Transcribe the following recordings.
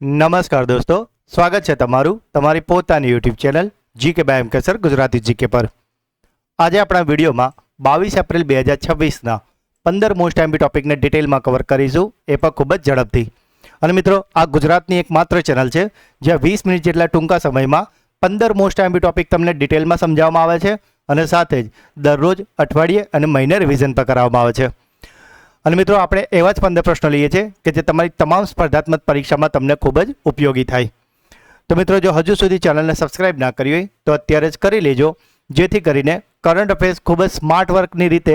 નમસ્કાર દોસ્તો, સ્વાગત છે તમારું તમારી પોતાની યુટ્યુબ ચેનલ જીકે બાય એમકેસર ગુજરાતી જીકે પર। આજે આપણા વિડીયોમાં 22 એપ્રિલ 2026ના 15 મોસ્ટ આઈએમપી ટોપિકને ડિટેલમાં કવર કરીશું, એ પણ ખૂબ જ ઝડપથી। અને મિત્રો, આ ગુજરાતની એકમાત્ર ચેનલ છે જ્યાં 20 મિનિટ જેટલા ટૂંકા સમયમાં 15 મોસ્ટ આઈએમપી ટોપિક તમને ડિટેલમાં સમજાવવામાં આવે છે અને સાથે જ દરરોજ, અઠવાડિયે અને મહિને રિવિઝન પણ કરાવવામાં આવે છે। અને મિત્રો, આપણે એવા જ 15 પ્રશ્નો લઈએ છીએ કે જે તમારી તમામ સ્પર્ધાત્મક પરીક્ષામાં તમને ખૂબ જ ઉપયોગી થાય। તો મિત્રો, જો હજુ સુધી ચેનલને સબસ્ક્રાઇબ ના કરી હોય તો અત્યારે જ કરી લેજો, જેથી કરીને કરંટ અફેર્સ ખૂબ જ સ્માર્ટ વર્કની રીતે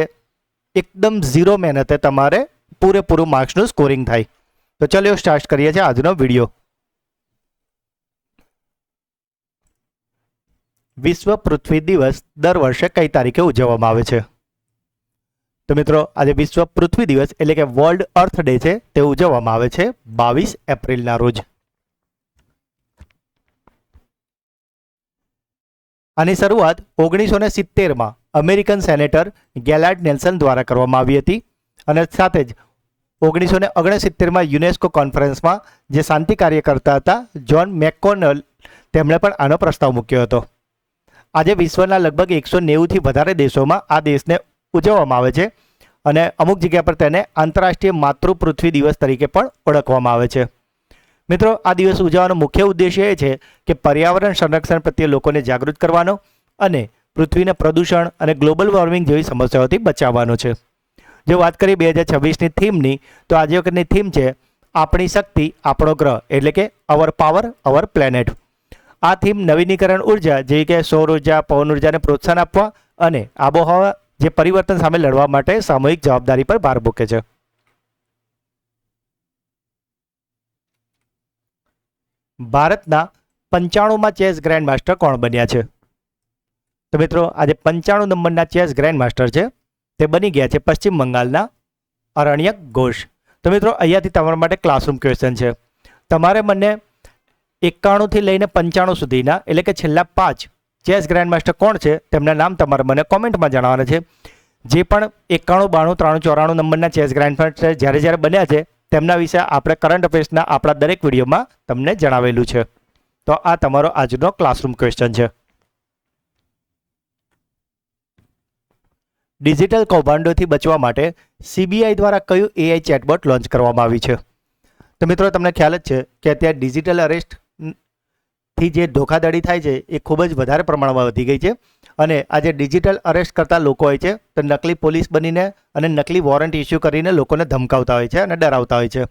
એકદમ ઝીરો મહેનતે તમારે પૂરેપૂરું માર્ક્સનું સ્કોરિંગ થાય। તો ચલો સ્ટાર્ટ કરીએ છીએ આજનો વિડીયો। વિશ્વ પૃથ્વી દિવસ દર વર્ષે કઈ તારીખે ઉજવવામાં આવે છે? તો મિત્રો, આજે વિશ્વ પૃથ્વી દિવસ એટલે કે વર્લ્ડ અર્થ ડે છે, તે ઉજવવામાં આવે છે 22 એપ્રિલના રોજ। આની શરૂઆત 1970માં અમેરિકન સેનેટર ગેલાર્ડ નેલ્સન દ્વારા કરવામાં આવી હતી અને સાથે જ 1969માં યુનેસ્કો કોન્ફરન્સમાં જે શાંતિ કાર્ય કરતા હતા જ્હોન મેકકોનલ, તેમણે પણ આનો પ્રસ્તાવ મૂક્યો હતો। આજે વિશ્વના લગભગ 190થી વધારે દેશોમાં આ દેશને ઉજવવામાં આવે છે અને અમુક જગ્યા પર તેને આંતરરાષ્ટ્રીય માતૃપૃથ્વી દિવસ તરીકે પણ ઓળખવામાં આવે છે। મિત્રો, આ દિવસ ઉજવવાનો મુખ્ય ઉદ્દેશ્ય એ છે કે પર્યાવરણ સંરક્ષણ પ્રત્યે લોકોને જાગૃત કરવાનો અને પૃથ્વીને પ્રદૂષણ અને ગ્લોબલ વોર્મિંગ જેવી સમસ્યાઓથી બચાવવાનો છે। જો વાત કરીએ 2026ની થીમની, તો આજે વખતની થીમ છે આપણી શક્તિ આપણો ગ્રહ, એટલે કે અવર પાવર અવર પ્લેનેટ। આ થીમ નવીનીકરણ ઉર્જા જેવી કે સૌર ઉર્જા, પવન ઉર્જાને પ્રોત્સાહન આપવા અને આબોહવા જે પરિવર્તન સામે લડવા માટે સામૂહિક જવાબદારી પર ભાર મૂકે છે। ભારતના 95માં ચેસ ગ્રેન્ડ માસ્ટર કોણ બન્યા છે? તો મિત્રો, આજે 95 નંબરના ચેસ ગ્રેન્ડ માસ્ટર છે તે બની ગયા છે પશ્ચિમ બંગાળના અરણ્યક ઘોષ। તો મિત્રો, અહીંયાથી તમારા માટે ક્લાસરૂમ ક્વેશ્ચન છે। તમારે મને 91 થી લઈને 95 સુધીના એટલે કે છેલ્લા 5 ચેસ ગ્રેન્ડ માસ્ટર કોણ છે તેમના નામ તમારે મને કોમેન્ટમાં જણાવવાના છે। જે પણ 91, 92, 93, 94 નંબરના ચેસ ગ્રેન્ડ માસ્ટર જ્યારે બન્યા છે તેમના વિશે આપણે કરંટ અફેર્સના આપણા દરેક વિડીયોમાં તમને જણાવેલું છે। તો આ તમારો આજનો ક્લાસરૂમ ક્વેશ્ચન છે। ડિજિટલ કૌભાંડોથી બચવા માટે સીબીઆઈ દ્વારા કયું એઆઈ ચેટબોટ લોન્ચ કરવામાં આવી છે? તો મિત્રો, તમને ખ્યાલ જ છે કે અત્યારે ડિજિટલ અરેસ્ટ થી જે ધોખાધડી થાય છે એ ખૂબ જ વધારે પ્રમાણમાં વધી ગઈ છે અને આજે ડિજિટલ અરેસ્ટ કરતા લોકો હોય છે તો નકલી પોલીસ બનીને અને નકલી વોરંટ ઇસ્યુ કરીને લોકોને ધમકાવતા હોય છે અને ડરાવતા હોય છે।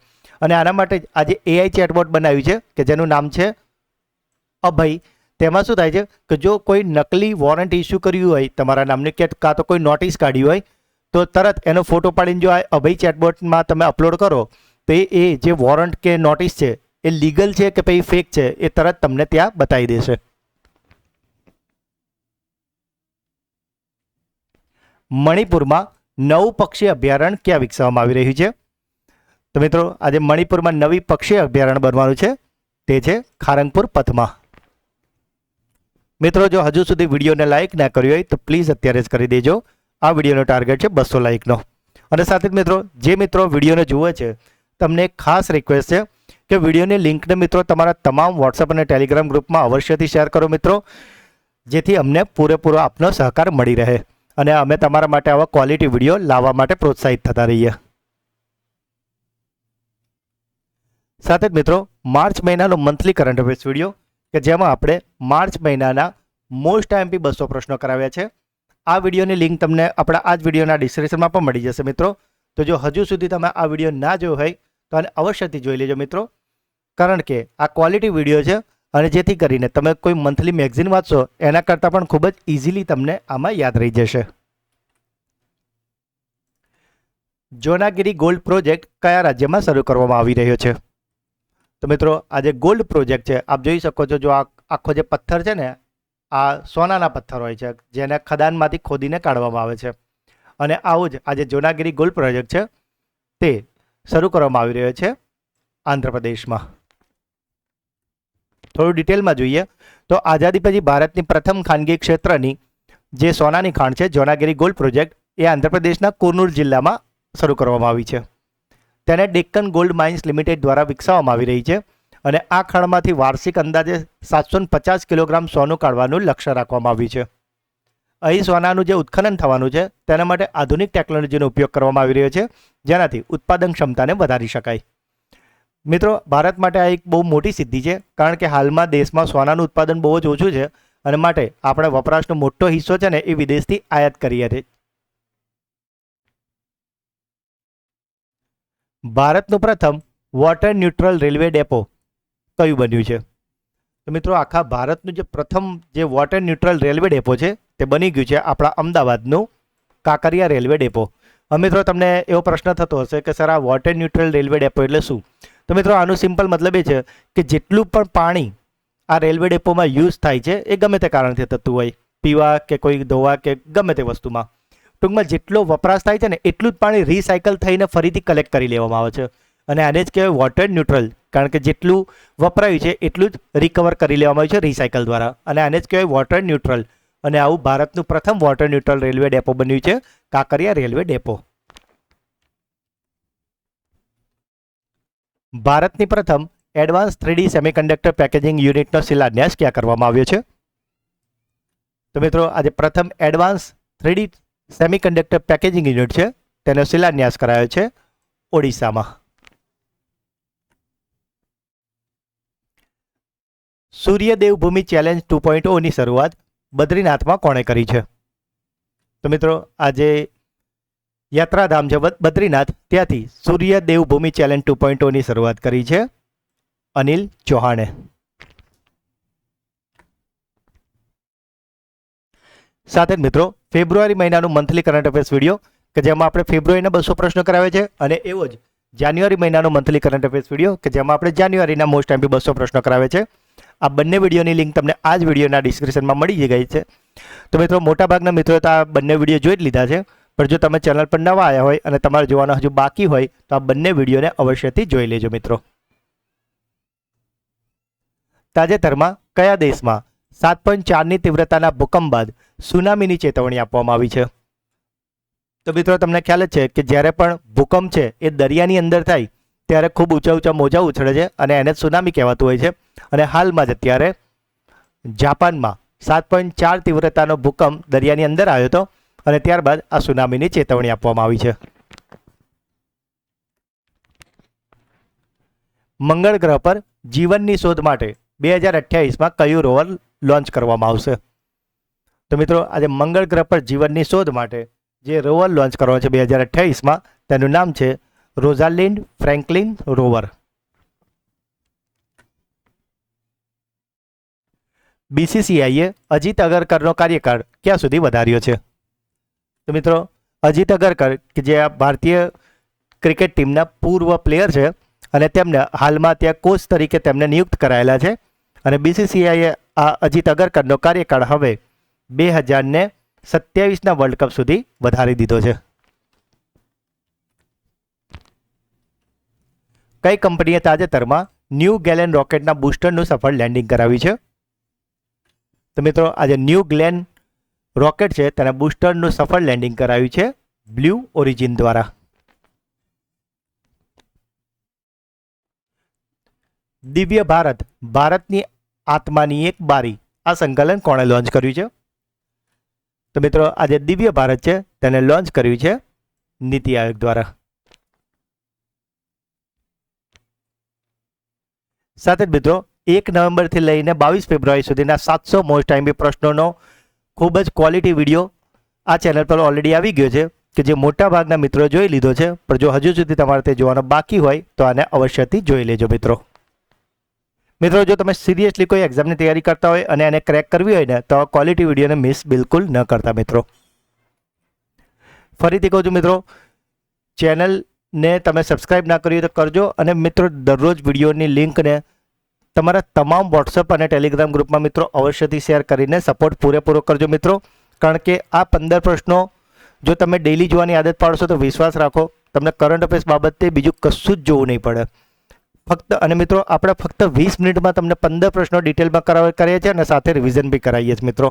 અને આના માટે જ આજે એઆઈ ચેટબોટ બનાવ્યું છે કે જેનું નામ છે અભય। તેમાં શું થાય છે કે જો કોઈ નકલી વોરંટ ઇસ્યુ કર્યું હોય તમારા નામની કે કાં તો કોઈ નોટિસ કાઢી હોય તો તરત એનો ફોટો પાડીને જો આ અભય ચેટબોટમાં તમે અપલોડ કરો તો એ જે વોરંટ કે નોટિસ છે એ લીગલ છે કે પછી ફેક છે એ તરત તમને ત્યાં બતાવી દેશે। મણિપુરમાં નવું પક્ષી અભયારણ્ય ક્યાં વિકસાવવામાં આવી રહ્યું છે? તો મિત્રો, આજે મણિપુરમાં નવી પક્ષી અભયારણ્ય બનવાનું છે, તે છે ખારંગપુર પથમાં। મિત્રો, જો હજુ સુધી વિડીયોને લાઇક ના કર્યો હોય તો પ્લીઝ અત્યારે જ કરી દેજો। આ વિડીયોનો ટાર્ગેટ છે 200 લાઇકનો। અને સાથે જ મિત્રો, જે મિત્રો વિડીયોને જુએ છે તમને એક ખાસ રિક્વેસ્ટ છે કે વિડીયોની લિંકને મિત્રો તમારા તમામ વોટ્સઅપ અને ટેલિગ્રામ ગ્રુપમાં અવશ્યથી શેર કરો મિત્રો, જેથી અમને પૂરેપૂરો આપનો સહકાર મળી રહે અને અમે તમારા માટે આવા ક્વોલિટી વિડીયો લાવવા માટે પ્રોત્સાહિત થતા રહીએ। સાથે જ મિત્રો, માર્ચ મહિનાનો મંથલી કરંટ અફેર્સ વિડીયો કે જેમાં આપણે માર્ચ મહિનાના મોસ્ટ આઈએમપી 200 પ્રશ્નો કરાવ્યા છે, આ વિડીયોની લિંક તમને આપણા આ જ વિડીયોના ડિસ્ક્રિપ્શનમાં પણ મળી જશે મિત્રો। તો જો હજુ સુધી તમે આ વિડીયો ના જોયો હોય તો આને અવશ્યથી જોઈ લેજો મિત્રો, કારણ કે આ ક્વોલિટી વિડીયો છે અને જેથી કરીને તમે કોઈ મંથલી મેગઝીન વાંચશો એના કરતાં પણ ખૂબ જ ઇઝીલી તમને આમાં યાદ રહી જશે। જોનાગીરી ગોલ્ડ પ્રોજેક્ટ કયા રાજ્યમાં શરૂ કરવામાં આવી રહ્યો છે? તો મિત્રો, આ જે ગોલ્ડ પ્રોજેક્ટ છે આપ જોઈ શકો છો, જો આ આખો જે પથ્થર છે ને આ સોનાના પથ્થર હોય છે જેને ખદાનમાંથી ખોદીને કાઢવામાં આવે છે અને આવું જ આજે જોનાગીરી ગોલ્ડ પ્રોજેક્ટ છે તે શરૂ કરવામાં આવી રહ્યો છે આંધ્રપ્રદેશમાં। થોડું ડિટેલમાં જોઈએ તો આઝાદી પછી ભારતની પ્રથમ ખાનગી ક્ષેત્રની જે સોનાની ખાણ છે જોનાગીરી ગોલ્ડ પ્રોજેક્ટ એ આંધ્રપ્રદેશના કુર્નૂલ જિલ્લામાં શરૂ કરવામાં આવી છે। તેને ડેક્કન ગોલ્ડ માઇન્સ લિમિટેડ દ્વારા વિકસાવવામાં આવી રહી છે અને આ ખાણમાંથી વાર્ષિક અંદાજે 750 કિલોગ્રામ સોનું કાઢવાનું લક્ષ્ય રાખવામાં આવ્યું છે. અહીં સોનાનું જે ઉત્ખનન થવાનું છે તેના માટે આધુનિક ટેકનોલોજીનો ઉપયોગ કરવામાં આવી રહ્યો છે, જેનાથી ઉત્પાદન ક્ષમતાને વધારી શકાય. મિત્રો, ભારત માટે આ એક બહુ મોટી સિદ્ધિ છે, કારણ કે હાલમાં દેશમાં સોનાનું ઉત્પાદન બહુ જ ઓછું છે અને માટે આપણે વપરાશનો મોટો હિસ્સો છે ને એ વિદેશથી આયાત કરીએ છીએ. ભારતનું પ્રથમ વોટર ન્યુટ્રલ રેલવે ડેપો કયું બન્યું છે? તો મિત્રો, આખા ભારતનું જે પ્રથમ જે વોટર ન્યુટ્રલ રેલવે ડેપો છે તે બની ગયું છે આપણા અમદાવાદનું કાંકરિયા રેલવે ડેપો. હવે મિત્રો, તમને એવો પ્રશ્ન થતો હશે કે સર, આ વોટર ન્યુટ્રલ રેલવે ડેપો એટલે શું? તો મિત્રો, આનું સિમ્પલ મતલબ એ છે કે જેટલું પણ પાણી આ રેલવે ડેપોમાં યુઝ થાય છે એ ગમે તે કારણથી થતું હોય, પીવા કે કોઈ ધોવા કે ગમે તે વસ્તુમાં, ટૂંકમાં જેટલો વપરાશ થાય છે ને એટલું જ પાણી રિસાયકલ થઈને ફરીથી કલેક્ટ કરી લેવામાં આવે છે અને આને જ કહેવાય વોટર ન્યુટ્રલ, કારણ કે જેટલું વપરાયું છે એટલું જ રિકવર કરી લેવામાં આવ્યું છે રિસાયકલ દ્વારા, અને આને જ કહેવાય વોટર ન્યુટ્રલ. અને આવું ભારતનું પ્રથમ વોટર ન્યુટ્રલ રેલવે ડેપો બન્યું છે કાંકરિયા રેલવે ડેપો. ભારતની પ્રથમ એડવાન્સ 3D સેમિકન્ડક્ટર પેકેજિંગ યુનિટનો શિલાન્યાસ ક્યાં કરવામાં આવ્યો છે? તો મિત્રો, આજે પ્રથમ advance 3D semiconductor packaging unit છે તેનો શિલાન્યાસ કરાયો છે ઓડિશામાં. સૂર્ય દેવભૂમિ ચેલેન્જ 2.0 ની શરૂઆત બદ્રીનાથમાં કોણે કરી છે? તો મિત્રો, આજે યાત્રાધામ છે બદ્રીનાથ, ત્યાંથી સૂર્ય દેવભૂમિ ચેલેન્જ 2.0 ની શરૂઆત કરી છે અનિલ ચૌહાણે. સાથે જ મિત્રો, ફેબ્રુઆરી મહિનાનું મંથલી કરંટ અફેર્સ વિડીયો કે જેમાં આપણે ફેબ્રુઆરીના 200 પ્રશ્નો કરાવે છે, અને એવો જ જાન્યુઆરી મહિનાનો મંથલી કરંટ અફેર્સ વિડીયો કે જેમાં આપણે જાન્યુઆરીના મોસ્ટ એમપી 200 પ્રશ્નો કરાવે છે. આ બંને વિડીયોની લિંક તમને આ જ વિડીયોના ડિસ્ક્રિપ્શનમાં મળી ગઈ છે. તો મિત્રો, મોટાભાગના મિત્રોએ તો આ બંને વિડીયો જોઈ જ લીધા છે, પણ જો તમે ચેનલ પર નવા આવ્યા હોય અને તમારે જોવાના હજુ બાકી હોય તો આ બંને વિડીયોને અવશ્યથી જોઈ લેજો મિત્રો. તાજેતરમાં કયા દેશમાં 7.4ની તીવ્રતાના ભૂકંપ બાદ સુનામીની ચેતવણી આપવામાં આવી છે? તો મિત્રો, તમને ખ્યાલ જ છે કે જ્યારે પણ ભૂકંપ છે એ દરિયાની અંદર થાય ત્યારે ખૂબ ઊંચા ઊંચા મોજા ઉછળે છે અને એને સુનામી કહેવાતું હોય છે. અને હાલમાં જ અત્યારે જાપાનમાં 7.4 તીવ્રતાનો ભૂકંપ દરિયાની અંદર આવ્યો હતો અને ત્યારબાદ આ સુનામીની ચેતવણી આપવામાં આવી છે. મંગળ ગ્રહ પર જીવનની શોધ માટે 2028માં કયું રોવર લોન્ચ કરવામાં આવશે? તો મિત્રો, આજે મંગળ ગ્રહ પર જીવનની શોધ માટે જે રોવર લોન્ચ કરવાનું છે 2028માં, તેનું નામ છે રોઝાલિન્ડ ફ્રેન્કલિન રોવર. બીસીસીઆઈએ અજીત અગરકરનો કાર્યકાળ ક્યાં સુધી વધાર્યો છે? તો મિત્રો, અજીત અગરકર કે જે આ ભારતીય ક્રિકેટ ટીમના પૂર્વ પ્લેયર છે અને તેમને હાલમાં ત્યાં કોચ તરીકે તેમને નિયુક્ત કરાયેલા છે, અને બીસીસીઆઈએ આ અજીત અગરકરનો કાર્યકાળ હવે 2027ના વર્લ્ડ કપ સુધી વધારી દીધો છે. કઈ કંપનીએ તાજેતરમાં ન્યૂ ગેલેન રોકેટના બૂસ્ટરનું સફળ લેન્ડિંગ કરાવ્યું છે? તો મિત્રો, આજે ન્યૂ ગ્લેન રોકેટ છે તેના બૂસ્ટરનું સફળ લેન્ડિંગ કરાવ્યું છે બ્લુ ઓરિજિન દ્વારા. દિવ્ય ભારત, ભારતની આત્માની એક બારી, આ સંકલન કોણે લોન્ચ કર્યું છે? તો મિત્રો, આજે દિવ્ય ભારત છે તેને લોન્ચ કર્યું છે નીતિ આયોગ દ્વારા. સાથે જ મિત્રો, 1 નવેમ્બરથી લઈને 22 ફેબ્રુઆરી સુધીના 700 મોસ્ટ એમપી પ્રશ્નોનો ખૂબ જ ક્વોલિટી વિડીયો આ ચેનલ પર ઓલરેડી આવી ગયો છે કે જે મોટાભાગના મિત્રોએ જોઈ લીધો છે, પણ જો હજુ સુધી તમારે તે જોવાનો બાકી હોય તો આને અવશ્યથી જોઈ લેજો મિત્રો. મિત્રો, જો તમે સિરિયસલી કોઈ એક્ઝામની તૈયારી કરતા હોય અને એને ક્રેક કરવી હોય ને તો ક્વોલિટી વિડીયોને મિસ બિલકુલ ન કરતા મિત્રો. ફરીથી કહું છું મિત્રો, ચેનલને તમે સબસ્ક્રાઈબ ના કરી તો કરજો, અને મિત્રો દરરોજ વિડીયોની લિંકને તમારા તમામ વોટ્સઅપ અને ટેલિગ્રામ ગ્રુપમાં મિત્રો અવશ્યથી શેર કરીને સપોર્ટ પૂરેપૂરો કરજો મિત્રો. કારણ કે આ 15 પ્રશ્નો જો તમે ડેઈલી જોવાની આદત પાડશો તો વિશ્વાસ રાખો તમને કરંટ અફેર્સ બાબતે બીજું કશું જ જોવું નહીં પડે. અને મિત્રો, આપણે ફક્ત 20 મિનિટમાં તમને 15 પ્રશ્નો ડિટેલમાં કરીએ છીએ અને સાથે રિવિઝન બી કરાવીએ છીએ મિત્રો.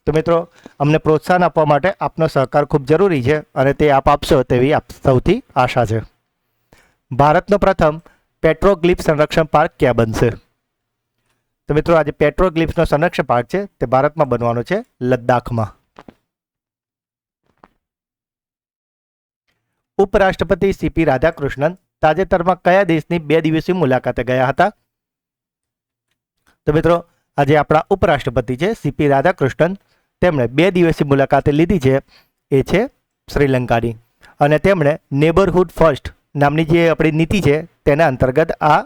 તો મિત્રો, અમને પ્રોત્સાહન આપવા માટે આપનો સહકાર ખૂબ જરૂરી છે અને તે આપ આપશો તેવી આપ સૌથી આશા છે. ભારતનો પ્રથમ પેટ્રોગ્લિફ સંરક્ષણ પાર્ક ક્યાં બનશે? તો મિત્રો આજે પેટ્રોગ્લિફનો સંરક્ષણ પાર્ક છે તે ભારતમાં બનવાનો છે, લદ્દાખમાં. ઉપરાષ્ટ્રપતિ સીપી રાધાકૃષ્ણન તાજેતરમાં કયા દેશની 2 દિવસીય મુલાકાતે ગયા હતા? તો મિત્રો આજે આપણા ઉપરાષ્ટ્રપતિ છે સીપી રાધાકૃષ્ણન, તેમણે 2 દિવસીય મુલાકાતે લીધી છે, એ છે શ્રીલંકાની. અને તેમણે નેબરહુડ ફર્સ્ટ નામની જે આપણી નીતિ છે તેના અંતર્ગત આ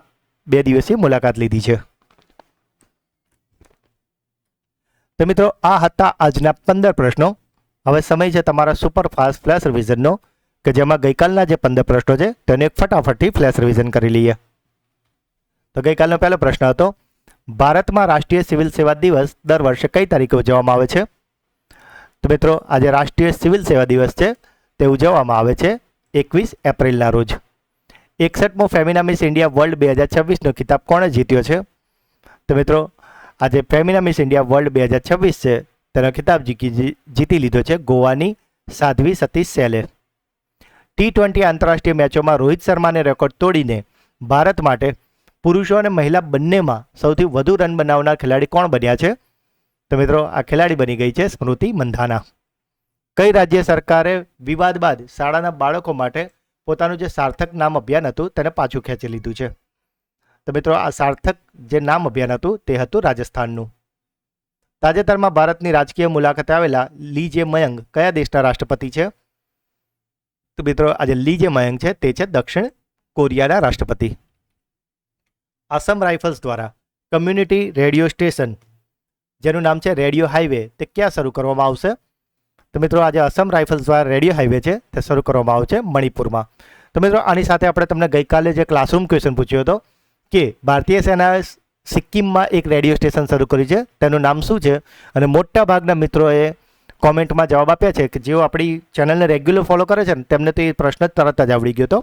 2 દિવસીય મુલાકાત લીધી છે. તો મિત્રો આ હતા આજના 15 પ્રશ્નો. હવે સમય છે તમારા સુપરફાસ્ટ ફ્લેશ રિવિઝનનો, કે જેમાં ગઈકાલના જે 15 પ્રશ્નો છે તેને એક ફટાફટથી ફ્લેશ રિવિઝન કરી લઈએ. તો ગઈકાલનો પહેલો પ્રશ્ન હતો, ભારતમાં રાષ્ટ્રીય સિવિલ સેવા દિવસ દર વર્ષે કઈ તારીખે ઉજવવામાં આવે છે? તો મિત્રો આજે રાષ્ટ્રીય સિવિલ સેવા દિવસ છે તે ઉજવવામાં આવે છે 21 એપ્રિલના રોજ. 61મો ફેમિના મિસ ઇન્ડિયા વર્લ્ડ 2026નો ખિતાબ કોણે જીત્યો છે? તો મિત્રો આજે ફેમિના મિસ ઇન્ડિયા વર્લ્ડ 2026 છે તેનો ખિતાબ જીતી લીધો છે ગોવાની સાધ્વી સતીશ સેલે. T20 આંતરરાષ્ટ્રીય મેચોમાં રોહિત શર્માને રેકોર્ડ તોડીને ભારત માટે પુરુષો અને મહિલા બંનેમાં સૌથી વધુ રન બનાવનાર ખેલાડી કોણ બન્યા છે? તો મિત્રો આ ખેલાડી બની ગઈ છે સ્મૃતિ મંધાના. કઈ રાજ્ય સરકારે વિવાદ બાદ શાળાના બાળકો માટે પોતાનું જે સાર્થક નામ અભિયાન હતું તેને પાછું ખેંચી લીધું છે? તો મિત્રો આ સાર્થક જે નામ અભિયાન હતું તે હતું રાજસ્થાનનું. તાજેતરમાં ભારતની રાજકીય મુલાકાતે આવેલા લી જે મયંગ કયા દેશના રાષ્ટ્રપતિ છે? તો મિત્રો આજે લી જે મયંગ છે તે છે દક્ષિણ કોરિયાના રાષ્ટ્રપતિ. આસામ રાઇફલ્સ દ્વારા કમ્યુનિટી રેડિયો સ્ટેશન જેનું નામ છે રેડિયો હાઈવે તે ક્યાં શરૂ કરવામાં આવશે? તો મિત્રો આજે આસામ રાઇફલ્સ દ્વારા રેડિયો હાઈવે છે તે શરૂ કરવામાં આવશે મણિપુરમાં. તો મિત્રો આની સાથે આપણે તમને ગઈકાલે જે ક્લાસરૂમ ક્વેશ્ચન પૂછ્યો હતો કે ભારતીય સેનાએ સિક્કિમમાં એક રેડિયો સ્ટેશન શરૂ કર્યું છે, તેનું નામ શું છે? અને મોટા ભાગના મિત્રોએ કોમેન્ટમાં જવાબ આપ્યા છે કે જેઓ આપણી ચેનલને રેગ્યુલર ફોલો કરે છે ને તેમને તો એ પ્રશ્ન તરત જ આવડી ગયો હતો.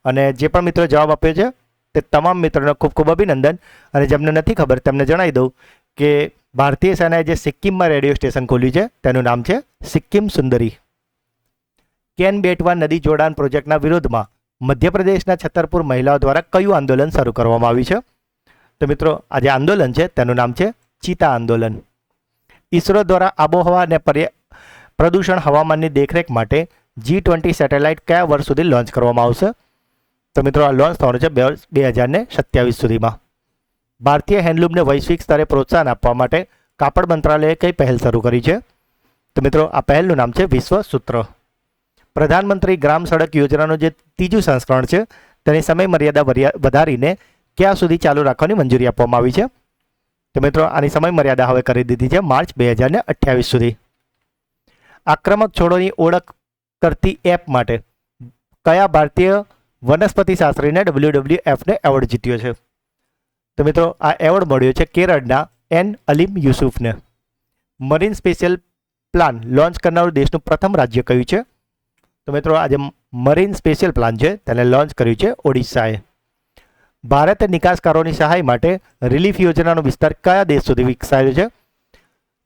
અને જે પણ મિત્રો જવાબ આપ્યો છે તે તમામ મિત્રોને ખૂબ ખૂબ અભિનંદન. અને જેમને નથી ખબર તેમને જણાવી દઉં કે ભારતીય સેનાએ જે સિક્કિમમાં રેડિયો સ્ટેશન ખોલ્યું છે તેનું નામ છે સિક્કિમ સુંદરી. કેન બેટવા નદી જોડાણ પ્રોજેક્ટના વિરોધમાં મધ્યપ્રદેશના છતરપુર મહિલાઓ દ્વારા કયું આંદોલન શરૂ કરવામાં આવ્યું છે? તો મિત્રો આ જે આંદોલન છે તેનું નામ છે ચીતા આંદોલન. ઈસરો દ્વારા આબોહવા અને પ્રદૂષણ હવામાનની દેખરેખ માટે G20 સેટેલાઇટ કયા વર્ષ સુધી લોન્ચ કરવામાં આવશે? તો મિત્રો આ લોન્ચ થવાનું છે 2027 સુધીમાં. ભારતીય હેન્ડલૂમને વૈશ્વિક સ્તરે પ્રોત્સાહન આપવા માટે કાપડ મંત્રાલયે કઈ પહેલ શરૂ કરી છે? તો મિત્રો આ પહેલનું નામ છે વિશ્વ સૂત્ર. પ્રધાનમંત્રી ગ્રામ સડક યોજનાનું જે 3જું સંસ્કરણ છે તેની સમય મર્યાદા વધારીને ક્યાં સુધી ચાલુ રાખવાની મંજૂરી આપવામાં આવી છે? તો મિત્રો આની સમય મર્યાદા હવે કરી દીધી છે માર્ચ 2028 સુધી. આક્રમક છોડોની ઓળખ કરતી એપ માટે કયા ભારતીય વનસ્પતિ શાસ્ત્રીને WWFને એવોર્ડ જીત્યો છે? તો મિત્રો આ એવોર્ડ મળ્યો છે કેરળના એન અલીમ યુસુફને. મરીન સ્પેશિયલ પ્લાન લોન્ચ કરનારું દેશનું પ્રથમ રાજ્ય કયું છે? તો મિત્રો આજે મરીન સ્પેશિયલ પ્લાન છે તેને લોન્ચ કર્યું છે ઓડિશાએ. ભારતે નિકાસકારોની સહાય માટે રિલીફ યોજનાનો વિસ્તાર કયા દેશ સુધી વિકસાવ્યો છે?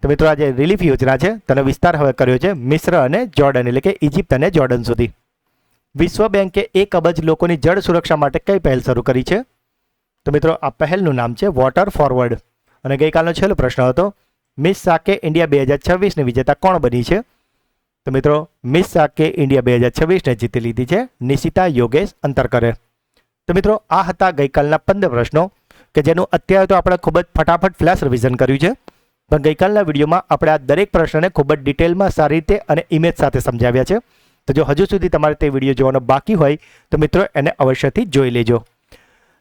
તો મિત્રો આજે રિલીફ યોજના છે તેનો વિસ્તાર હવે કર્યો છે મિસ્ર અને જોર્ડન, એટલે કે ઇજિપ્ત અને જોર્ડન સુધી. વિશ્વ બેંકે 1 અબજ લોકોની જળ સુરક્ષા માટે કઈ પહેલ શરૂ કરી છે? તો મિત્રો આ પહેલનું નામ છે વોટર ફોરવર્ડ. અને ગઈકાલનો છેલ્લો પ્રશ્ન હતો, મિસ સાકે ઇન્ડિયા 2026ની વિજેતા કોણ બની છે? તો મિત્રો મિસ સાકે ઇન્ડિયા 2026ને જીતી લીધી છે નિશિતા યોગેશ અંતરકરે. તો મિત્રો આ હતા ગઈકાલના 15 પ્રશ્નો કે જેનું અત્યારે તો આપણે ખૂબ જ ફટાફટ ફ્લેશ રિવિઝન કર્યું છે, પણ ગઈકાલના વિડીયોમાં આપણે આ દરેક પ્રશ્નને ખૂબ જ ડિટેલમાં સારી રીતે અને ઇમેજ સાથે સમજાવ્યા છે. તો જો હજુ સુધી તમારે તે વિડીયો જોવાનો બાકી હોય તો મિત્રો એને અવશ્યથી જોઈ લેજો.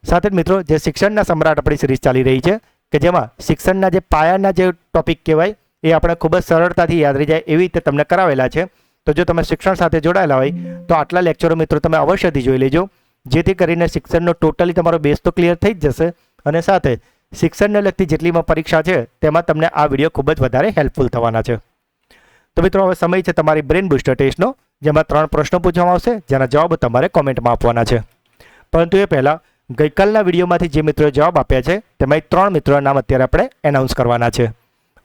સાથે જ મિત્રો જે શિક્ષણના સમ્રાટ આપણી સિરીઝ ચાલી રહી છે કે જેમાં શિક્ષણના જે પાયાના જે ટોપિક કહેવાય એ આપણે ખૂબ જ સરળતાથી યાદ રહી જાય એવી રીતે તમને કરાવેલા છે. તો જો તમે શિક્ષણ સાથે જોડાયેલા હોય તો આટલા લેક્ચરો મિત્રો તમે અવશ્યથી જોઈ લેજો, જેથી કરીને શિક્ષણનો ટોટલી તમારો બેઝ તો ક્લિયર થઈ જ જશે અને સાથે શિક્ષણને લગતી જેટલીમાં પરીક્ષા છે તેમાં તમને આ વિડીયો ખૂબ જ વધારે હેલ્પફુલ થવાના છે. તો મિત્રો હવે સમય છે તમારી બ્રેન બુસ્ટર ટેસ્ટનો, જેમાં 3 પ્રશ્નો પૂછવામાં આવશે જેના જવાબ તમારે કોમેન્ટમાં આપવાના છે. પરંતુ એ પહેલાં ગઈકાલના વિડીયોમાંથી જે મિત્રોએ જવાબ આપ્યા છે તેમાં 3 મિત્રોના નામ અત્યારે આપણે એનાઉન્સ કરવાના છે.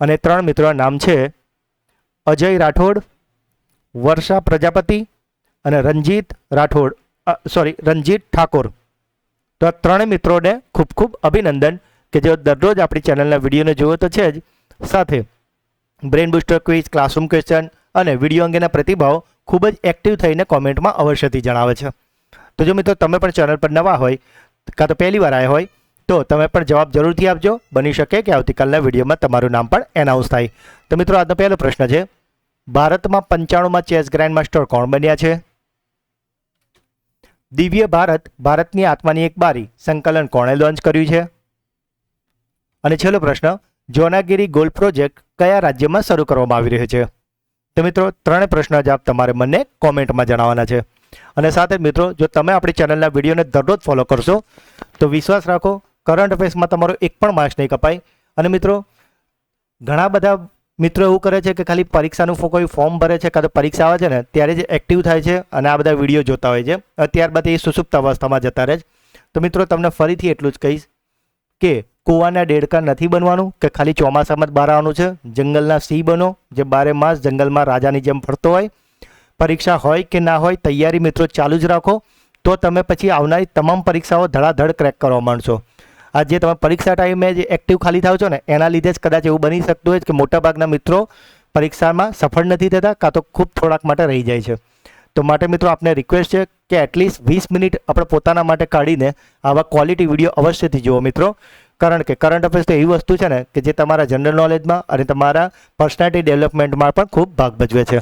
અને 3 મિત્રોના નામ છે અજય રાઠોડ, વર્ષા પ્રજાપતિ અને રંજીત ઠાકોર. તો આ ત્રણેય મિત્રોને ખૂબ ખૂબ અભિનંદન કે જેઓ દરરોજ આપણી ચેનલના વિડીયોને જુઓ તો છે જ, સાથે brain booster quiz, classroom question અને વિડીયો અંગેના પ્રતિભાવો ખૂબ જ એક્ટિવ થઈને કોમેન્ટમાં અવશ્યથી જણાવે છે. તો જો મિત્રો તમે પણ ચેનલ પર નવા હોય કાં તો પહેલી વાર આવ્યા હોય તો તમે પણ જવાબ જરૂરથી આપજો. બની શકે કે આવતીકાલના વિડીયોમાં તમારું નામ પણ એનાઉન્સ થાય. તો મિત્રો આજનો પહેલો પ્રશ્ન છે, ભારતમાં 95માં ચેસ ગ્રાન્ડ માસ્ટર કોણ બન્યા છે? દિવ્ય ભારત, ભારતની આત્માની એક બારી સંકલન કોણે લોન્ચ કર્યું છે? અને છેલ્લો પ્રશ્ન, જોનાગીરી ગોલ્ડ પ્રોજેક્ટ કયા રાજ્યમાં શરૂ કરવામાં આવી રહ્યો છે? તો મિત્રો ત્રણેય પ્રશ્નના જવાબ તમારે મને કોમેન્ટમાં જણાવવાના છે. અને સાથે મિત્રો જો તમે આપણી ચેનલના વિડીયોને દરરોજ ફોલો કરશો તો વિશ્વાસ રાખો કરંટ અફેર્સમાં તમારો એક પણ માર્ક્સ નહીં કપાય. અને મિત્રો ઘણા બધા મિત્રો એવું કરે છે કે ખાલી પરીક્ષાનું કોઈ ફોર્મ ભરે છે કાં તો પરીક્ષા આવે છે ને ત્યારે જ એક્ટિવ થાય છે અને આ બધા વિડીયો જોતા હોય છે, ત્યારબાદ એ સુસુપ્ત અવસ્થામાં જતા રહે છે. તો મિત્રો તમને ફરીથી એટલું જ કહીશ કે કૂવાના દેડકા નથી બનવાનું કે ખાલી ચોમાસામાં જ બહાર આવવાનું છે. જંગલના સિંહ બનો જે 12 માસ જંગલમાં રાજાની જેમ ફરતો હોય. પરીક્ષા હોય કે ના હોય તૈયારી મિત્રો ચાલુ જ રાખો, તો તમે પછી આવનારી તમામ પરીક્ષાઓ ધડાધડ ક્રેક કરવા માંડશો. આ જે તમે પરીક્ષા ટાઈમે જે એક્ટિવ ખાલી થાવ છો ને એના લીધે જ કદાચ એવું બની શકતું હોય કે મોટાભાગના મિત્રો પરીક્ષામાં સફળ નથી થતા કાં તો ખૂબ થોડાક માટે રહી જાય છે. તો માટે મિત્રો આપને રિક્વેસ્ટ છે કે એટલીસ્ટ 20 મિનિટ આપણે પોતાના માટે કાઢીને આવા ક્વોલિટી વિડીયો અવશ્યથી જુઓ મિત્રો. કારણ કે કરંટ અફેર્સ તો એવી વસ્તુ છે ને કે જે તમારા જનરલ નોલેજમાં અને તમારા પર્સનાલિટી ડેવલપમેન્ટમાં પણ ખૂબ ભાગ ભજવે છે.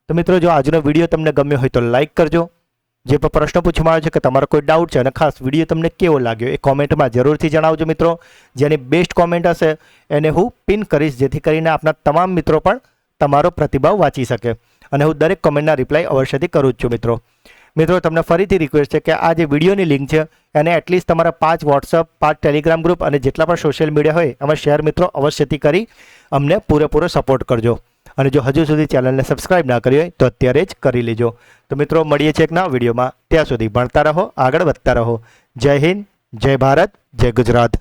તો મિત્રો જો આજનો વિડીયો તમને ગમ્યો હોય તો લાઇક કરજો. જે પણ પ્રશ્ન પૂછવામાં આવ્યો છે કે તમારો કોઈ ડાઉટ છે અને ખાસ વિડીયો તમને કેવો લાગ્યો એ કોમેન્ટમાં જરૂરથી જણાવજો મિત્રો. જેની બેસ્ટ કોમેન્ટ હશે એને હું પિન કરીશ જેથી કરીને આપના તમામ મિત્રો પણ તમારો પ્રતિભાવ વાંચી શકે. અને હું દરેક કોમેન્ટના રિપ્લાય અવશ્યથી કરું જ છું મિત્રો. મિત્રો તમને ફરીથી રિક્વેસ્ટ છે કે આ જે વિડીયોની લિંક છે એને એટલીસ્ટ તમારા 5 વોટ્સઅપ, 5 ટેલિગ્રામ ગ્રુપ અને જેટલા પણ સોશિયલ મીડિયા હોય એમાં શેર મિત્રો અવશ્યથી કરી અમને પૂરેપૂરો સપોર્ટ કરજો. અને જો હજુ સુધી ચેનલને સબસ્ક્રાઇબ ના કરી હોય તો અત્યારે જ કરી લેજો. તો મિત્રો મળીએ છીએ એક નવા વિડીયોમાં. ત્યાં સુધી ભણતા રહો, આગળ વધતા રહો. જય હિન્દ, જય ભારત, જય ગુજરાત.